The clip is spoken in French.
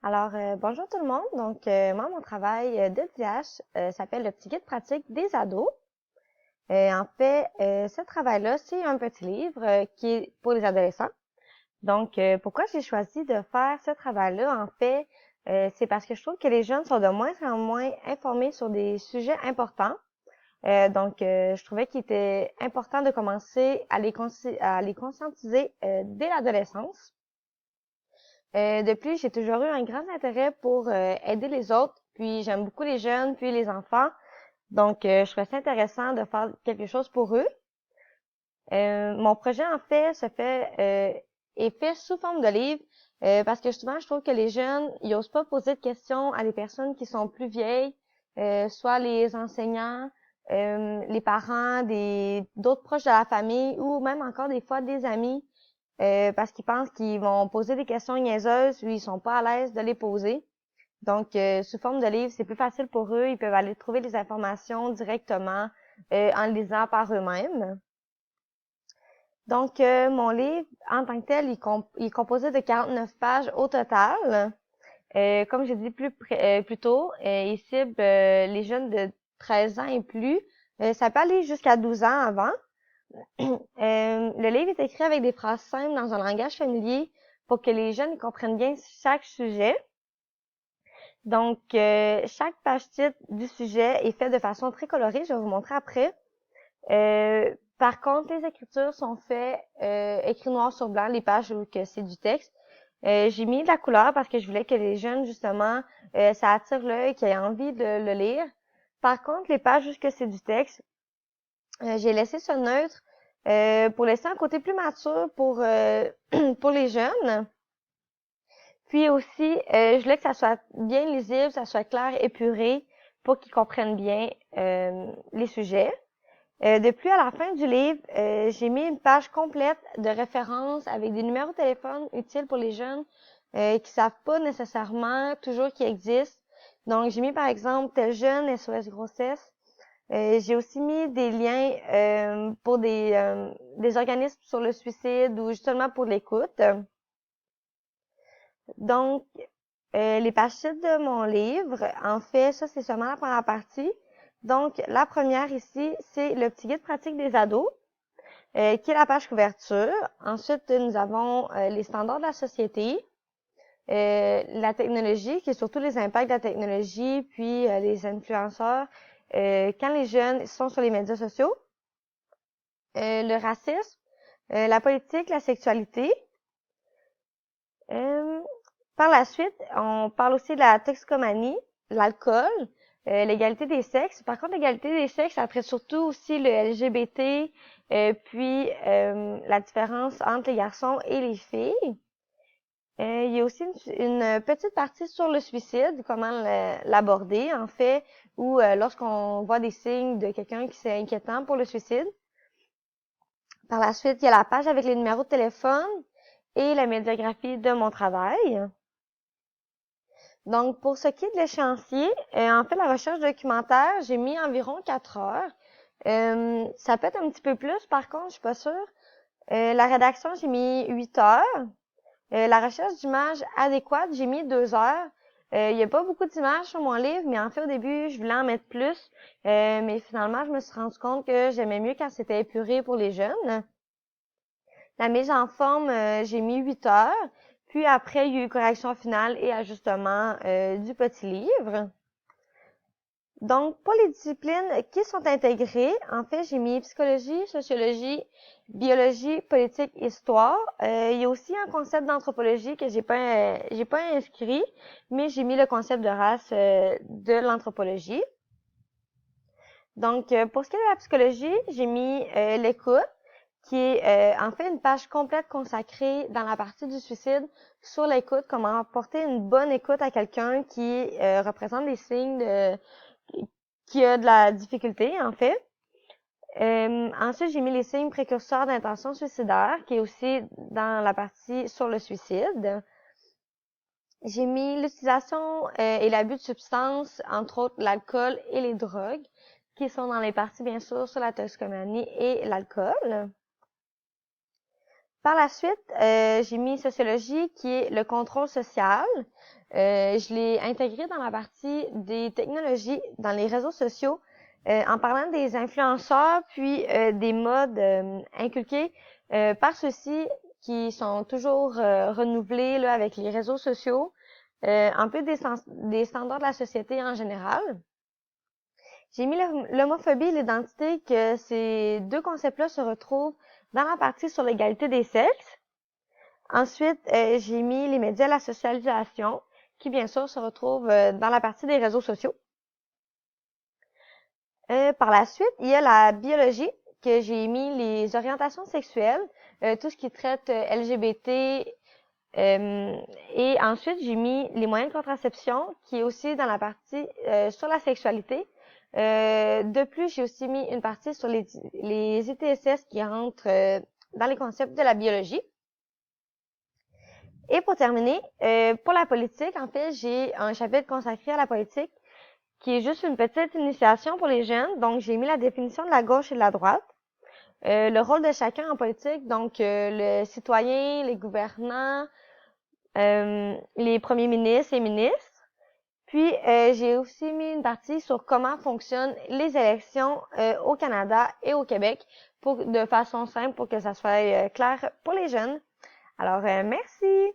Bonjour tout le monde. Moi, mon travail de DH s'appelle le petit guide pratique des ados. Ce travail-là, c'est un petit livre qui est pour les adolescents. Pourquoi j'ai choisi de faire ce travail-là? C'est parce que je trouve que les jeunes sont de moins en moins informés sur des sujets importants. Je trouvais qu'il était important de commencer à les conscientiser dès l'adolescence. De plus, j'ai toujours eu un grand intérêt pour aider les autres, puis j'aime beaucoup les jeunes, puis les enfants. Je trouvais ça intéressant de faire quelque chose pour eux. Mon projet, est fait sous forme de livre, parce que justement, je trouve que les jeunes, ils osent pas poser de questions à des personnes qui sont plus vieilles, soit les enseignants, les parents, d'autres proches de la famille, ou même encore des fois des amis parce qu'ils pensent qu'ils vont poser des questions niaiseuses ou ils sont pas à l'aise de les poser. Sous forme de livre, c'est plus facile pour eux. Ils peuvent aller trouver les informations directement en le lisant par eux-mêmes. Mon livre, en tant que tel, il est composé de 49 pages au total. Comme j'ai dit plus tôt, il cible les jeunes de 13 ans et plus. Ça peut aller jusqu'à 12 ans avant. Le livre est écrit avec des phrases simples dans un langage familier pour que les jeunes comprennent bien chaque sujet. Chaque page-titre du sujet est fait de façon très colorée. Je vais vous montrer après. Par contre, les écritures sont faites écrit noir sur blanc, les pages où que c'est du texte. J'ai mis de la couleur parce que je voulais que les jeunes, justement, ça attire l'œil, qu'ils aient envie de le lire. Par contre, les pages où que c'est du texte, j'ai laissé ça neutre pour laisser un côté plus mature pour les jeunes. Puis aussi, je voulais que ça soit bien lisible, ça soit clair, épuré, pour qu'ils comprennent bien les sujets. De plus, à la fin du livre, j'ai mis une page complète de références avec des numéros de téléphone utiles pour les jeunes qui savent pas nécessairement toujours qu'ils existent. Donc, j'ai mis par exemple tel jeune SOS grossesse. J'ai aussi mis des liens pour des organismes sur le suicide ou justement pour l'écoute. Donc, les pages titres de mon livre, en fait, ça c'est seulement la première partie. Donc, la première ici, c'est le petit guide pratique des ados, qui est la page couverture. Ensuite, nous avons les standards de la société, la technologie, qui est surtout les impacts de la technologie, puis les influenceurs, quand les jeunes sont sur les médias sociaux, le racisme, la politique, la sexualité. Euh, Par la suite, on parle aussi de la toxicomanie, l'alcool, l'égalité des sexes. Par contre, l'égalité des sexes, ça traite surtout aussi le LGBT, la différence entre les garçons et les filles. Il y a aussi une petite partie sur le suicide, comment l'aborder, en fait, ou lorsqu'on voit des signes de quelqu'un qui c'est inquiétant pour le suicide. Par la suite, il y a la page avec les numéros de téléphone et la médiographie de mon travail. Donc, pour ce qui est de l'échéancier, la recherche documentaire, j'ai mis environ 4 heures. Ça peut être un petit peu plus, par contre, je suis pas sûre. La rédaction, j'ai mis 8 heures. La recherche d'images adéquates, j'ai mis 2 heures. Il n'y a pas beaucoup d'images sur mon livre, mais en fait, au début, je voulais en mettre plus. Mais finalement, je me suis rendu compte que j'aimais mieux quand c'était épuré pour les jeunes. La mise en forme, j'ai mis 8 heures. Puis après, il y a eu correction finale et ajustement du petit livre. Donc, pour les disciplines qui sont intégrées, en fait, j'ai mis psychologie, sociologie, biologie, politique, histoire. Il y a aussi un concept d'anthropologie que j'ai pas inscrit, mais j'ai mis le concept de race de l'anthropologie. Pour ce qui est de la psychologie, j'ai mis l'écoute, qui est en fait une page complète consacrée dans la partie du suicide sur l'écoute, comment apporter une bonne écoute à quelqu'un qui représente des signes qui a de la difficulté, en fait. Ensuite, j'ai mis les signes précurseurs d'intention suicidaire, qui est aussi dans la partie sur le suicide. J'ai mis l'utilisation et l'abus de substances, entre autres l'alcool et les drogues, qui sont dans les parties, bien sûr, sur la toxicomanie et l'alcool. Par la suite, j'ai mis sociologie, qui est le contrôle social. Je l'ai intégré dans la partie des technologies dans les réseaux sociaux, en parlant des influenceurs, puis des modes inculqués par ceux-ci qui sont toujours renouvelés là, avec les réseaux sociaux, un peu des standards de la société en général. J'ai mis l'homophobie et l'identité, que ces deux concepts-là se retrouvent dans la partie sur l'égalité des sexes. Ensuite, j'ai mis les médias et la socialisation, qui bien sûr se retrouve dans la partie des réseaux sociaux. Par la suite, il y a la biologie, que j'ai mis les orientations sexuelles, tout ce qui traite LGBT, et ensuite j'ai mis les moyens de contraception, qui est aussi dans la partie sur la sexualité. De plus, j'ai aussi mis une partie sur les ITSS qui rentrent dans les concepts de la biologie. Et pour terminer, pour la politique, en fait, j'ai un chapitre consacré à la politique qui est juste une petite initiation pour les jeunes. Donc, j'ai mis la définition de la gauche et de la droite, le rôle de chacun en politique, donc le citoyen, les gouvernants, les premiers ministres et ministres. Puis, j'ai aussi mis une partie sur comment fonctionnent les élections au Canada et au Québec de façon simple pour que ça soit clair pour les jeunes. Alors, merci!